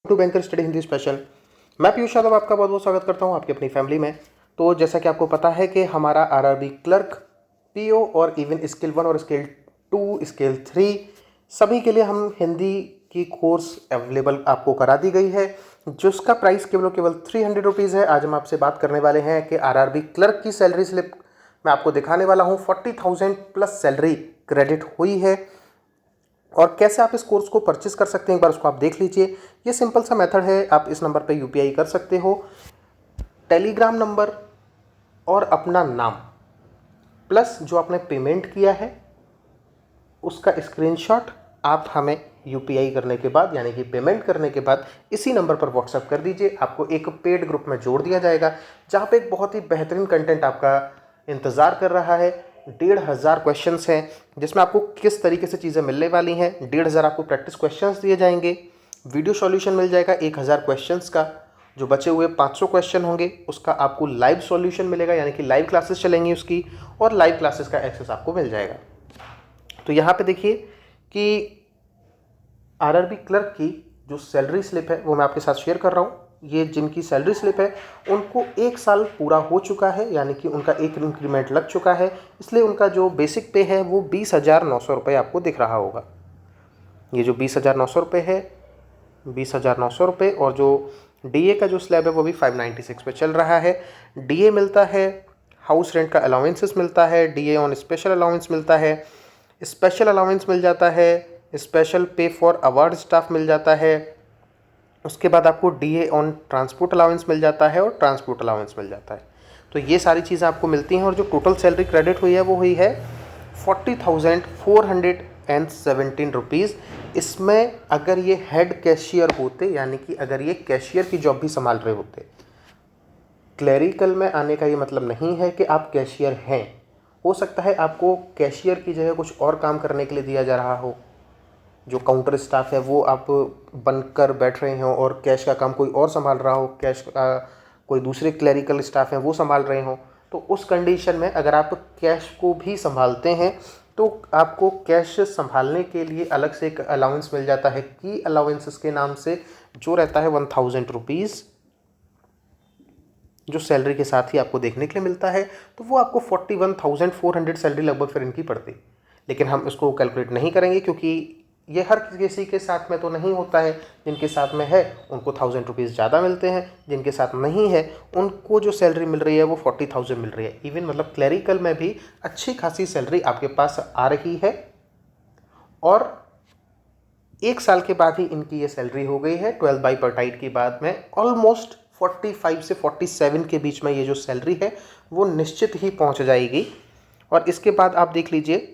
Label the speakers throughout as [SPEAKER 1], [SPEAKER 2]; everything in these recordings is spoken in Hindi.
[SPEAKER 1] To banker study Hindi special. मैं पीयूष यादव आपका बहुत बहुत स्वागत करता हूं आपकी अपनी फैमिली में। तो जैसा कि आपको पता है कि हमारा आरआरबी क्लर्क, पीओ और इवन स्केल 1 और स्केल 2, स्केल 3 सभी के लिए हम हिंदी की कोर्स अवेलेबल आपको करा दी गई है, जिसका प्राइस केवल 300 रुपीज़ है। आज हम आपसे बात करने वाले हैं कि आरआरबी क्लर्क की सैलरी स्लिप मैं आपको दिखाने वाला हूँ। 40,000 प्लस सैलरी क्रेडिट हुई है और कैसे आप इस कोर्स को परचेस कर सकते हैं एक बार उसको आप देख लीजिए। ये सिंपल सा मेथड है, आप इस नंबर पे यूपीआई कर सकते हो। टेलीग्राम नंबर और अपना नाम प्लस जो आपने पेमेंट किया है उसका स्क्रीनशॉट आप हमें यूपीआई करने के बाद यानी कि पेमेंट करने के बाद इसी नंबर पर व्हाट्सएप कर दीजिए। आपको एक पेड ग्रुप में जोड़ दिया जाएगा जहाँ पे एक बहुत ही बेहतरीन कंटेंट आपका इंतज़ार कर रहा है। 1,500 क्वेश्चंस हैं जिसमें आपको किस तरीके से चीज़ें मिलने वाली हैं। 1,500 आपको प्रैक्टिस क्वेश्चंस दिए जाएंगे, वीडियो सॉल्यूशन मिल जाएगा 1,000 क्वेश्चंस का। जो बचे हुए 500 क्वेश्चन होंगे उसका आपको लाइव सॉल्यूशन मिलेगा यानी कि लाइव क्लासेस चलेंगी उसकी, और लाइव क्लासेस का एक्सेस आपको मिल जाएगा। तो यहाँ पे देखिए कि आरआरबी क्लर्क की जो सैलरी स्लिप है वो मैं आपके साथ शेयर कर रहा हूँ। ये जिनकी सैलरी स्लिप है उनको 1 साल पूरा हो चुका है यानी कि उनका एक इंक्रीमेंट लग चुका है, इसलिए उनका जो बेसिक पे है वो 20,900 रुपये आपको दिख रहा होगा। ये जो 20,900 रुपये है, 20,900 रुपये, और जो डीए का जो स्लैब है वो भी 596 पे चल रहा है। डीए मिलता है, हाउस रेंट का अलाउंसेस मिलता है, डीए ऑन स्पेशल अलाउंस मिलता है, स्पेशल अलाउंस मिल जाता है, स्पेशल पे फॉर अवार्ड स्टाफ मिल जाता है। उसके बाद आपको डीए ऑन ट्रांसपोर्ट अलाउंस मिल जाता है और ट्रांसपोर्ट अलाउंस मिल जाता है। तो ये सारी चीज़ें आपको मिलती हैं और जो टोटल सैलरी क्रेडिट हुई है वो हुई है 40,417 रुपीज़। इसमें अगर ये हेड कैशियर होते यानी कि अगर ये कैशियर की जॉब भी संभाल रहे होते, क्लरिकल में आने का ये मतलब नहीं है कि आप कैशियर हैं। हो सकता है आपको कैशियर की जगह कुछ और काम करने के लिए दिया जा रहा हो, जो काउंटर स्टाफ है वो आप बनकर बैठ रहे हो और कैश का काम कोई और संभाल रहा हो, कैश का कोई दूसरे क्लरिकल स्टाफ हैं वो संभाल रहे हो। तो उस कंडीशन में अगर आप कैश को भी संभालते हैं तो आपको कैश संभालने के लिए अलग से एक अलाउंस मिल जाता है, की अलाउंसेस के नाम से, जो रहता है 1,000 रुपीज़, जो सैलरी के साथ ही आपको देखने के लिए मिलता है। तो वो आपको 41,400 सैलरी लगभग फिर इनकी पड़ती। लेकिन हम इसको कैलकुलेट नहीं करेंगे क्योंकि ये हर किसी के साथ में तो नहीं होता है। जिनके साथ में है उनको 1,000 रुपीज़ ज़्यादा मिलते हैं, जिनके साथ नहीं है उनको जो सैलरी मिल रही है वो 40,000 मिल रही है। इवन मतलब क्लरिकल में भी अच्छी खासी सैलरी आपके पास आ रही है और 1 साल के बाद ही इनकी ये सैलरी हो गई है। 12 बाई परटाइट के बाद में ऑलमोस्ट 45 से 47 के बीच में ये जो सैलरी है वो निश्चित ही पहुंच जाएगी। और इसके बाद आप देख लीजिए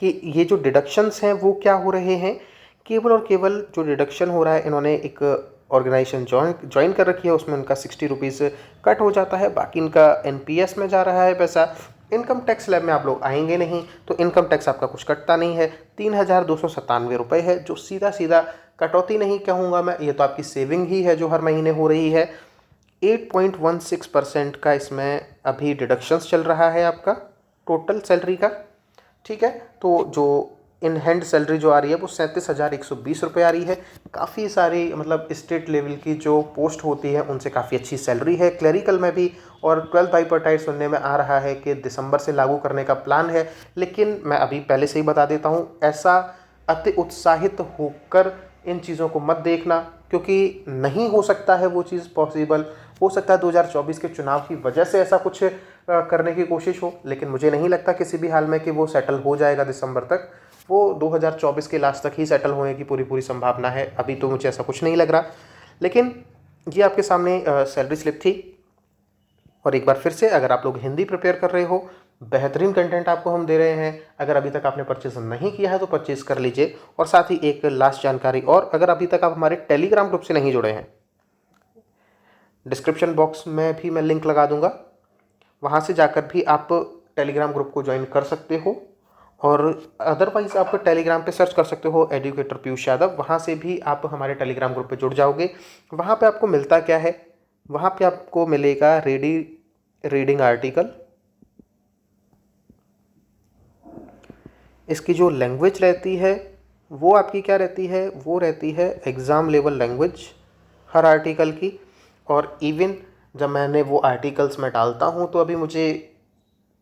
[SPEAKER 1] कि ये जो डिडक्शंस हैं वो क्या हो रहे हैं। केवल और केवल जो डिडक्शन हो रहा है, इन्होंने एक ऑर्गेनाइजेशन ज्वाइन कर रखी है, उसमें उनका 60 रुपीज़ कट हो जाता है, बाकी इनका एनपीएस में जा रहा है पैसा। इनकम टैक्स स्लैब में आप लोग आएंगे नहीं तो इनकम टैक्स आपका कुछ कटता नहीं है। 3,297 रुपये है, जो सीधा सीधा कटौती नहीं कहूँगा मैं, ये तो आपकी सेविंग ही है जो हर महीने हो रही है। 8.16% का इसमें अभी डिडक्शंस चल रहा है आपका टोटल सैलरी का। ठीक है, तो जो इन हैंड सैलरी जो आ रही है वो 37,120 रुपये आ रही है। काफ़ी सारी मतलब स्टेट लेवल की जो पोस्ट होती है उनसे काफ़ी अच्छी सैलरी है क्लरिकल में भी। और 12 बाई परटाइट सुनने में आ रहा है कि दिसंबर से लागू करने का प्लान है, लेकिन मैं अभी पहले से ही बता देता हूँ, ऐसा अति उत्साहित होकर इन चीज़ों को मत देखना, क्योंकि नहीं हो सकता है वो चीज़ पॉसिबल। हो सकता है 2024 के चुनाव की वजह से ऐसा कुछ करने की कोशिश हो, लेकिन मुझे नहीं लगता किसी भी हाल में कि वो सेटल हो जाएगा दिसंबर तक। वो 2024 के लास्ट तक ही सेटल होने की पूरी संभावना है। अभी तो मुझे ऐसा कुछ नहीं लग रहा, लेकिन ये आपके सामने सैलरी स्लिप थी। और एक बार फिर से, अगर आप लोग हिंदी प्रिपेयर कर रहे हो, बेहतरीन कंटेंट आपको हम दे रहे हैं। अगर अभी तक आपने परचेज नहीं किया है तो परचेज कर लीजिए। और साथ ही एक लास्ट जानकारी, और अगर अभी तक आप हमारे टेलीग्राम ग्रुप से नहीं जुड़े हैं, डिस्क्रिप्शन बॉक्स में भी मैं लिंक लगा दूंगा, वहाँ से जाकर भी आप टेलीग्राम ग्रुप को ज्वाइन कर सकते हो। और अदरवाइज़ आप टेलीग्राम पे सर्च कर सकते हो एजुकेटर पीयूष यादव, वहाँ से भी आप हमारे टेलीग्राम ग्रुप पे जुड़ जाओगे। वहाँ पे आपको मिलता क्या है, वहाँ पे आपको मिलेगा रीडिंग आर्टिकल, इसकी जो लैंग्वेज रहती है वो आपकी क्या रहती है, वो रहती है एग्ज़ाम लेवल लैंग्वेज हर आर्टिकल की। और इवन जब मैंने वो आर्टिकल्स में डालता हूँ तो अभी मुझे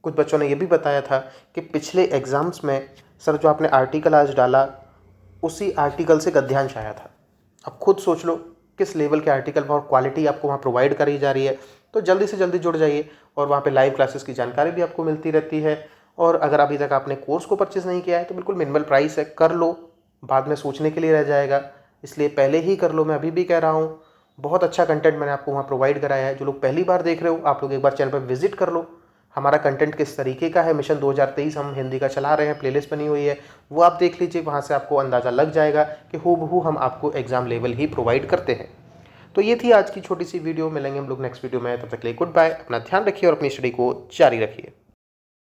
[SPEAKER 1] कुछ बच्चों ने ये भी बताया था कि पिछले एग्ज़ाम्स में सर जो आपने आर्टिकल आज डाला उसी आर्टिकल से गद्यांश आया था। अब खुद सोच लो किस लेवल के आर्टिकल और क्वालिटी आपको वहाँ प्रोवाइड करी जा रही है। तो जल्दी से जल्दी जुड़ जाइए और वहाँ पे लाइव क्लासेस की जानकारी भी आपको मिलती रहती है। और अगर अभी तक आपने कोर्स को परचेज़ नहीं किया है तो बिल्कुल मिनिमल प्राइस है, कर लो, बाद में सोचने के लिए रह जाएगा, इसलिए पहले ही कर लो। मैं अभी भी कह रहा हूँ, बहुत अच्छा कंटेंट मैंने आपको वहाँ प्रोवाइड कराया है। जो लोग पहली बार देख रहे हो आप लोग एक बार चैनल पर विजिट कर लो, हमारा कंटेंट किस तरीके का है। मिशन 2023 हम हिंदी का चला रहे हैं, प्लेलिस्ट बनी हुई है, वो आप देख लीजिए। वहाँ से आपको अंदाज़ा लग जाएगा कि हूबहू हम आपको एग्ज़ाम लेवल ही प्रोवाइड करते हैं। तो ये थी आज की छोटी सी वीडियो, मिलेंगे हम लोग नेक्स्ट वीडियो में। तब तक के लिए गुड बाय, अपना ध्यान रखिए और अपनी स्टडी को जारी रखिए।